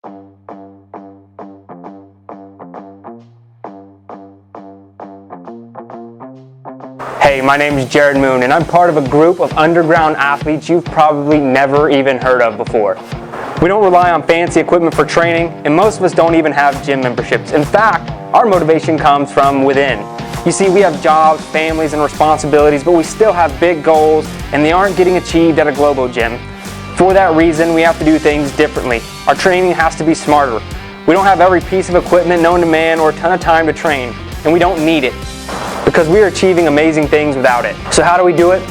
Hey, my name is Jared Moon, and I'm part of a group of underground athletes you've probably never even heard of before. We don't rely on fancy equipment for training, and most of us don't even have gym memberships. In fact, our motivation comes from within. You see, we have jobs, families, and responsibilities, but we still have big goals, and they aren't getting achieved at a global gym. For that reason, we have to do things differently. Our training has to be smarter. We don't have every piece of equipment known to man or a ton of time to train, and we don't need it, because we are achieving amazing things without it. So how do we do it?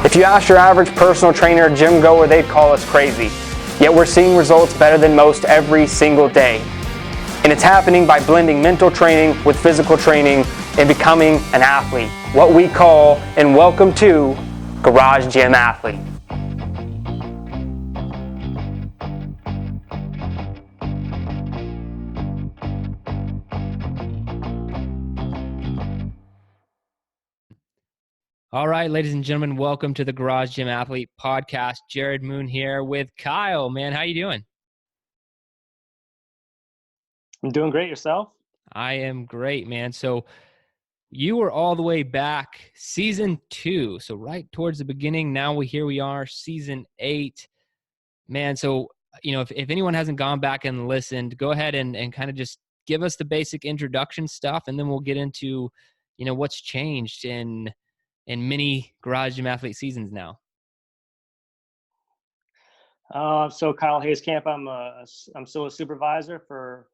If you ask your average personal trainer or gym goer, they'd call us crazy. Yet we're seeing results better than most every single day. And it's happening by blending mental training with physical training and becoming an athlete. What we call, and welcome to, Garage Gym Athlete. All right, ladies and gentlemen, welcome to the Garage Gym Athlete podcast. Jared Moon here with Kyle. Man, how you doing? I'm doing great. Yourself? I am great, man. So you were all the way back season 2, so right towards the beginning. Now here we are, season 8. Man, so if anyone hasn't gone back and listened, go ahead and kind of just give us the basic introduction stuff, and then we'll get into what's changed in many Garage Gym Athlete seasons now. So Kyle Hazekamp, I'm still a supervisor for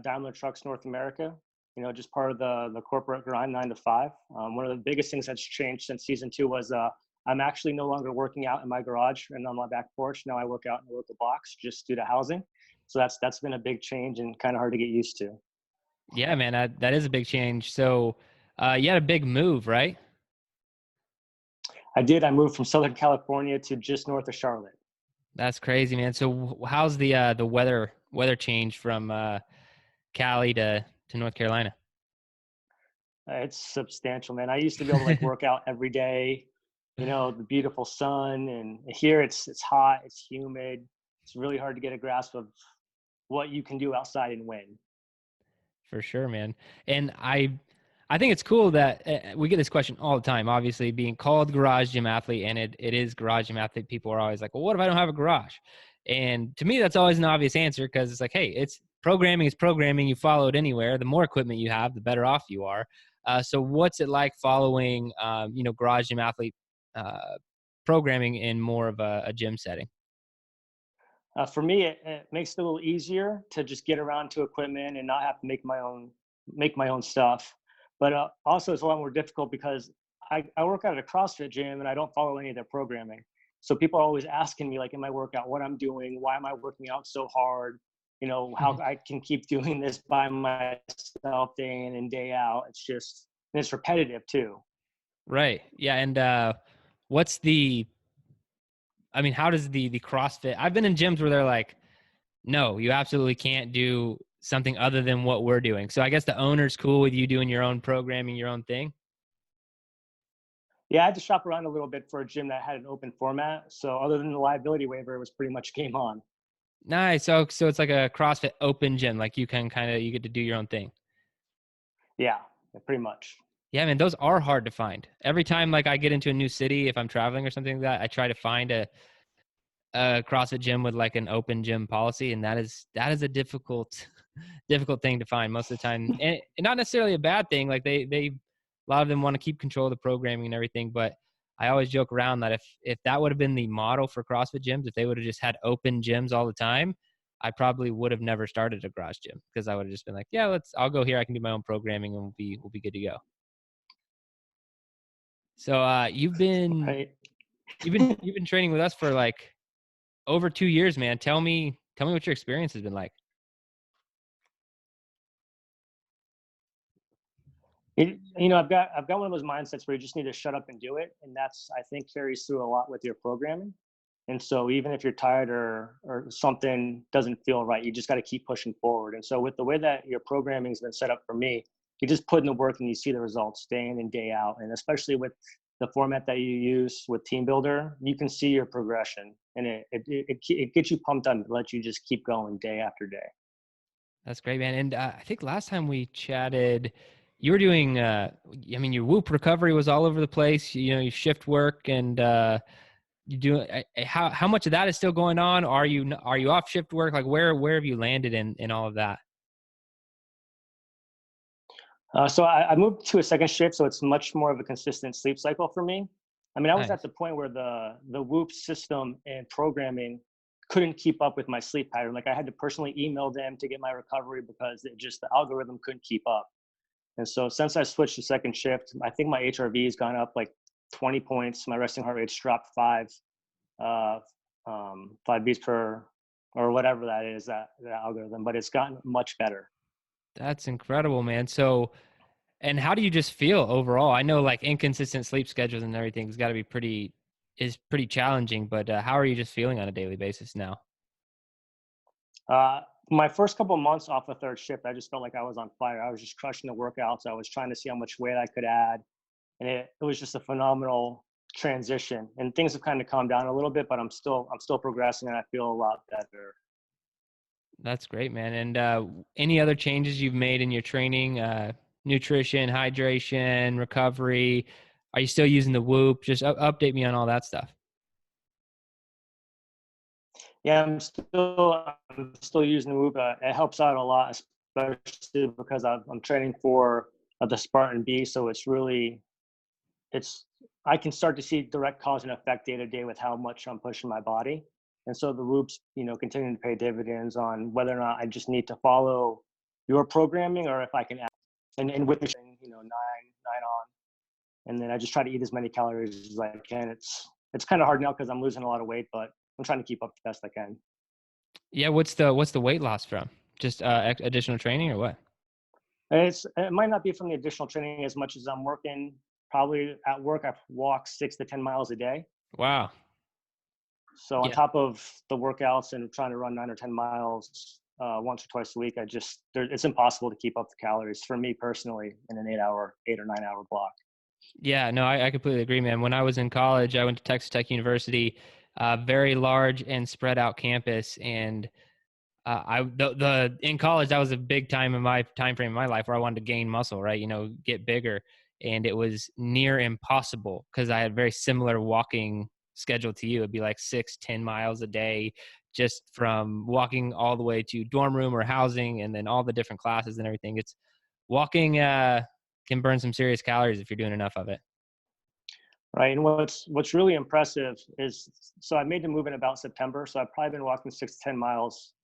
Daimler Trucks North America. Just part of the corporate grind 9 to 5. One of the biggest things that's changed since season 2 was I'm actually no longer working out in my garage and on my back porch. Now I work out in a local box just due to housing. So that's been a big change and kind of hard to get used to. Yeah, man, that is a big change. So you had a big move, right? I did. I moved from Southern California to just north of Charlotte. That's crazy, man. So how's the weather change from Cali to North Carolina? It's substantial, man. I used to be able to work out every day, the beautiful sun, and here it's hot, it's humid. It's really hard to get a grasp of what you can do outside and when. For sure, man. And I think it's cool that we get this question all the time, obviously being called Garage Gym Athlete, and it is Garage Gym Athlete. People are always like, well, what if I don't have a garage? And to me, that's always an obvious answer, because it's like, hey, it's programming is programming. You follow it anywhere. The more equipment you have, the better off you are. So what's it like following, Garage Gym Athlete programming in more of a gym setting? For me, it makes it a little easier to just get around to equipment and not have to make my own stuff. But also, it's a lot more difficult because I work out at a CrossFit gym and I don't follow any of their programming. So people are always asking me, in my workout, what I'm doing, why am I working out so hard? How I can keep doing this by myself day in and day out. It's repetitive too. Right. Yeah. And how does the CrossFit, I've been in gyms where they're like, no, you absolutely can't do something other than what we're doing. So I guess the owner's cool with you doing your own programming, your own thing. Yeah, I had to shop around a little bit for a gym that had an open format. So other than the liability waiver, it was pretty much game on. Nice. So it's like a CrossFit open gym. Like you get to do your own thing. Yeah, pretty much. Yeah, man, those are hard to find. Every time I get into a new city, if I'm traveling or something like that, I try to find a CrossFit gym with an open gym policy. And that is a difficult thing to find most of the time. And not necessarily a bad thing. They a lot of them want to keep control of the programming and everything, but I always joke around that if that would have been the model for CrossFit gyms, if they would have just had open gyms all the time, I probably would have never started a garage gym, because I would have just been like, yeah, I'll go here. I can do my own programming and we'll be good to go. So you've been training with us for over 2 years, man. Tell me what your experience has been like. I've got one of those mindsets where you just need to shut up and do it, and that's, I think, carries through a lot with your programming. And so even if you're tired or something doesn't feel right, you just got to keep pushing forward. And so with the way that your programming has been set up for me, you just put in the work and you see the results day in and day out. And especially with the format that you use with Team Builder, you can see your progression. and it gets you pumped up and lets you just keep going day after day. That's great, man. And I think last time we chatted, you were doing, I mean, your Whoop recovery was all over the place. You know, you shift work and you do. How much of that is still going on? Are you off shift work? Like where have you landed in all of that? So I moved to a second shift, so it's much more of a consistent sleep cycle for me. I mean, I was Nice. at the point where the Whoop system and programming couldn't keep up with my sleep pattern. Like I had to personally email them to get my recovery because the algorithm couldn't keep up. And so since I switched to second shift, I think my HRV has gone up like 20 points. My resting heart rate's dropped 5 beats per, or whatever that is, that algorithm, but it's gotten much better. That's incredible, man. So, and how do you just feel overall? I know like inconsistent sleep schedules and everything's got to be pretty challenging, but how are you just feeling on a daily basis now? My first couple of months off the third shift, I just felt like I was on fire. I was just crushing the workouts. I was trying to see how much weight I could add. And it was just a phenomenal transition. And things have kind of calmed down a little bit, but I'm still progressing and I feel a lot better. That's great, man. And any other changes you've made in your training, nutrition, hydration, recovery? Are you still using the Whoop? Just update me on all that stuff. Yeah, I'm still using the Whoop. It helps out a lot, especially because I'm training for the Spartan B. So I can start to see direct cause and effect day to day with how much I'm pushing my body. And so the Whoop's, continuing to pay dividends on whether or not I just need to follow your programming or if I can add, and with the training, nine on. And then I just try to eat as many calories as I can. It's kind of hard now because I'm losing a lot of weight, but I'm trying to keep up the best I can. Yeah, what's the weight loss from? Just additional training or what? It might not be from the additional training as much as I'm working. Probably at work, I walk 6 to 10 miles a day. Wow. So on Yeah. top of the workouts and trying to run 9 or 10 miles once or twice a week, it's impossible to keep up the calories for me personally in an 8 or 9 hour block. Yeah, no, I completely agree, man. When I was in college, I went to Texas Tech University, very large and spread out campus. And in college, that was a big time in my time frame in my life where I wanted to gain muscle, right? Get bigger. And it was near impossible because I had very similar walking schedule to you. It'd be like 6-10 miles a day, just from walking all the way to dorm room or housing, and then all the different classes and everything. It's walking can burn some serious calories if you're doing enough of it. Right. And what's really impressive is, so I made the move in about September. So I've probably been walking 6 to 10 miles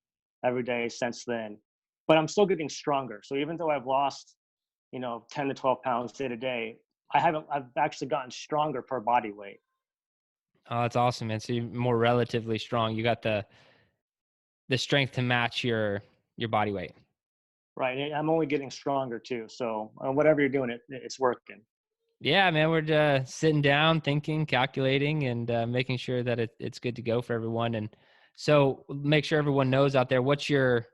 every day since then, but I'm still getting stronger. So even though I've lost, 10 to 12 pounds day to day, I've actually gotten stronger per body weight. Oh, that's awesome, man. So you're more relatively strong. You got the strength to match your body weight. Right. And I'm only getting stronger too. So whatever you're doing, it's working. Yeah, man, we're sitting down, thinking, calculating, and making sure that it's good to go for everyone. And so make sure everyone knows out there, what's your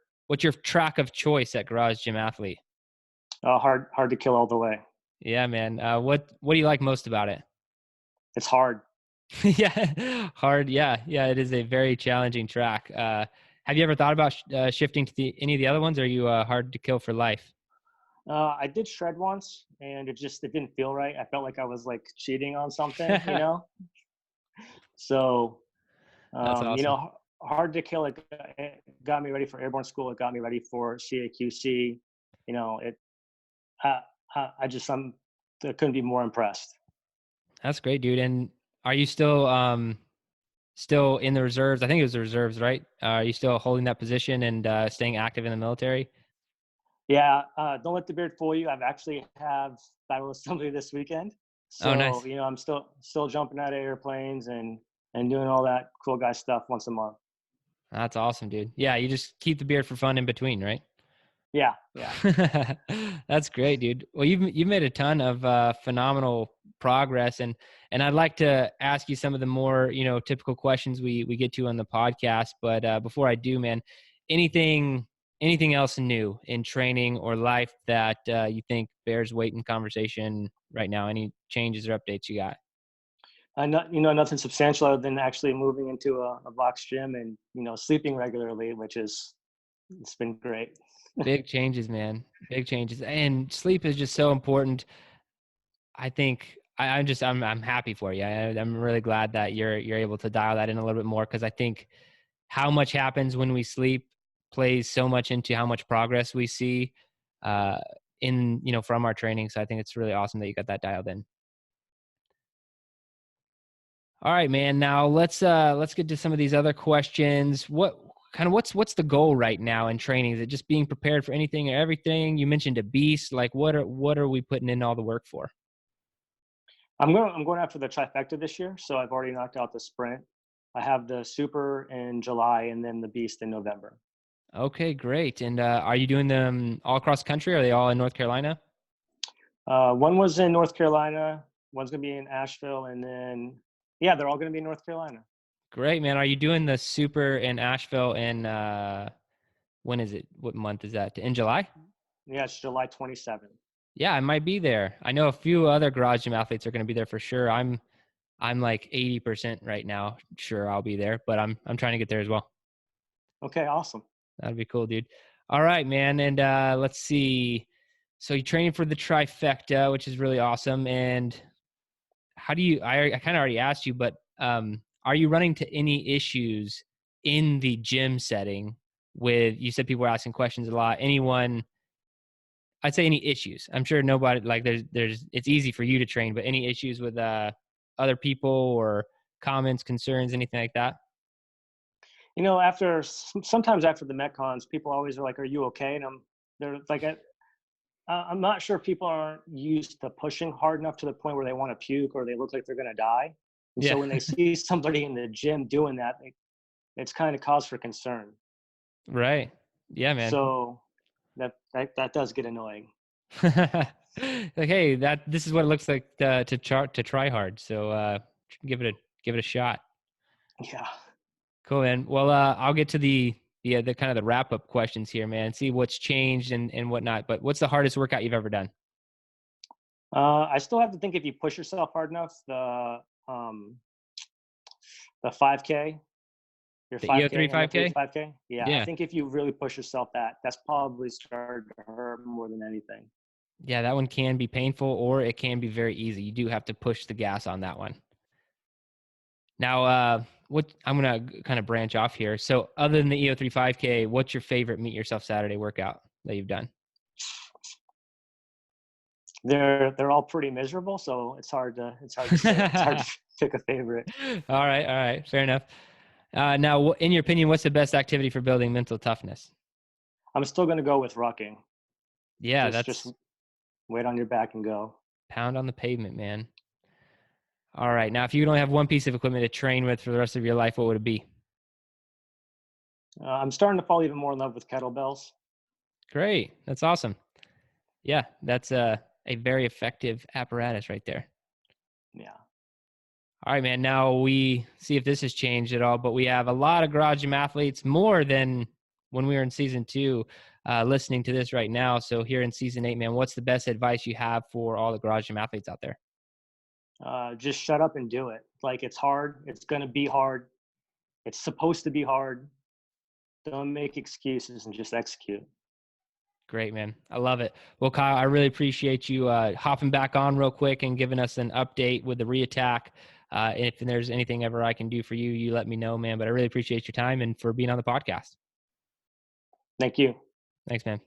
track of choice at Garage Gym Athlete? Hard to kill all the way. Yeah, man. What do you like most about it? It's hard. Yeah, hard. Yeah, it is a very challenging track. Have you ever thought about shifting to any of the other ones? Or are you hard to kill for life? I did shred once, and it didn't feel right. I felt like I was like cheating on something, So, That's awesome. hard to kill. It got me ready for airborne school. It got me ready for CAQC. I couldn't be more impressed. That's great, dude. And are you still in the reserves? I think it was the reserves, right? Are you still holding that position and staying active in the military? Yeah, don't let the beard fool you. I've actually have battle assembly this weekend. So, Oh, nice. I'm still jumping out of airplanes and doing all that cool guy stuff once a month. That's awesome, dude. Yeah, you just keep the beard for fun in between, right? Yeah. That's great, dude. Well, you've made a ton of phenomenal progress, and I'd like to ask you some of the more typical questions we get to on the podcast. But before I do, man, anything else new in training or life that you think bears weight in conversation right now? Any changes or updates you got? Nothing substantial other than actually moving into a box gym and, sleeping regularly, it's been great. Big changes, man. Big changes. And sleep is just so important. I think I'm happy for you. I'm really glad that you're able to dial that in a little bit more, because I think how much happens when we sleep plays so much into how much progress we see from our training. So I think it's really awesome that you got that dialed in. All right, man. Now let's get to some of these other questions. What's the goal right now in training? Is it just being prepared for anything or everything? You mentioned a beast. Like what are we putting in all the work for? I'm going after the trifecta this year, so I've already knocked out the sprint. I have the super in July and then the beast in November. Okay, great. And are you doing them all across the country? Or are they all in North Carolina? One was in North Carolina, one's going to be in Asheville, and then, yeah, they're all going to be in North Carolina. Great, man. Are you doing the super in Asheville in, when is it? What month is that? In July? Yeah, it's July 27th. Yeah, I might be there. I know a few other garage gym athletes are going to be there for sure. I'm like 80% right now. Sure, I'll be there, but I'm trying to get there as well. Okay, awesome. That'd be cool, dude. All right, man. And let's see. So you're training for the trifecta, which is really awesome. And how do you, I kind of already asked you, but are you running to any issues in the gym setting you said people were asking questions a lot. I'd say any issues. I'm sure nobody, like it's easy for you to train, but any issues with other people or comments, concerns, anything like that? Sometimes after the Metcons, people always are like, "Are you okay?" And they're like, I'm not sure people aren't used to pushing hard enough to the point where they want to puke or they look like they're going to die. And Yeah. so when they see somebody in the gym doing that, it's kind of cause for concern. Right. Yeah, man. So that does get annoying. Like, hey, this is what it looks like to try hard. So give it a shot. Yeah. Cool, man. Well, I'll get to the kind of the wrap up questions here, man. See what's changed and whatnot. But what's the hardest workout you've ever done? I still have to think if you push yourself hard enough, the 5K, your The 5K, EO3 5K? 5K. Yeah, Yeah. I think if you really push yourself, that's probably started to hurt more than anything. Yeah, that one can be painful or it can be very easy. You do have to push the gas on that one. Now, I'm going to kind of branch off here. So other than the EO3 5K, what's your favorite Meet Yourself Saturday workout that you've done? They're all pretty miserable, so it's hard to pick a favorite. All right. Fair enough. Now, in your opinion, what's the best activity for building mental toughness? I'm still going to go with rucking. Yeah, just weight on your back and go. Pound on the pavement, man. All right. Now, if you could only have one piece of equipment to train with for the rest of your life, what would it be? I'm starting to fall even more in love with kettlebells. Great. That's awesome. Yeah, that's a very effective apparatus right there. Yeah. All right, man. Now we see if this has changed at all, but we have a lot of garage gym athletes, more than when we were in season 2, listening to this right now. So here in season 8, man, what's the best advice you have for all the garage gym athletes out there? Just shut up and do it. Like, it's hard. It's going to be hard. It's supposed to be hard. Don't make excuses and just execute. Great, man. I love it. Well, Kyle, I really appreciate you hopping back on real quick and giving us an update with the reattack. If there's anything ever I can do for you, you let me know, man. But I really appreciate your time and for being on the podcast. Thank you. Thanks, man.